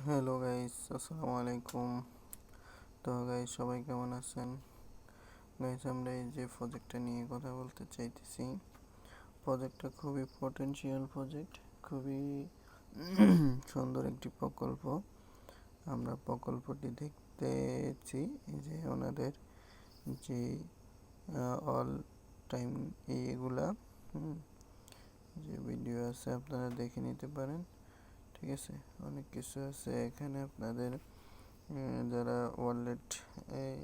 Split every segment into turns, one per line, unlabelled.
Hello guys, আসসালামু আলাইকুম। তো গাইস, সবাই কেমন আছেন? গাইস, আমরা এই যে প্রজেক্টটা নিয়ে কথা বলতে চাইতেছি, প্রজেক্টটা খুবই পটেনশিয়াল প্রজেক্ট, খুবই সুন্দর একটি প্রকল্প। আমরা প্রকল্পটি দেখতেছি এই যে ওনাদের যে অল টাইম এইগুলা যে ভিডিও আছে আপনারা দেখে নিতে পারেন। ঠিক আছে, অনেক কিছু আছে এখানে আপনাদের যারা ওয়ালেট এই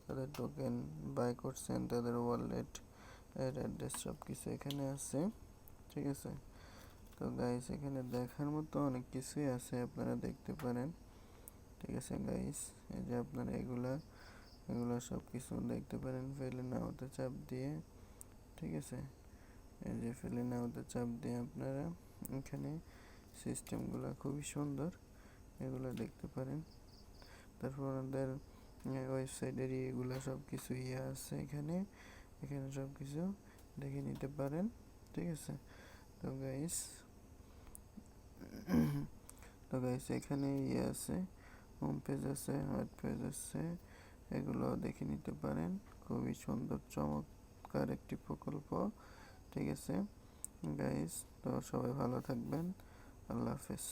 তাদের টোকেন বাই করছেন তাদের ওয়ালেট এর অ্যাড্রেস সব কিছু এখানে আছে। ঠিক আছে, তো গাইস এখানে দেখার মতো অনেক কিছুই আছে, আপনারা দেখতে পারেন। ঠিক আছে গাইস, এই যে আপনারা এগুলা সব কিছু দেখতে পারেন ফেলে না হতে চাপ দিয়ে। ঠিক আছে, এই যে ফেলে না হতে চাপ দিয়ে আপনারা এখানে সিস্টেমগুলো খুবই সুন্দর, এগুলো দেখতে পারেন। তারপর আমাদের ওয়েবসাইটের এগুলো সব কিছু আছে এখানে এখানে সব কিছু দেখে নিতে পারেন। ঠিক আছে, তো গাইস এখানে আছে, হোম পেজ আছে, ওয়েব পেজ আছে, এগুলো দেখে নিতে পারেন। খুবই সুন্দর চমৎকার একটি প্রকল্প। ঠিক আছে গাইস, তো সবাই ভালো থাকবেন। আল্লাহ হাফেজ।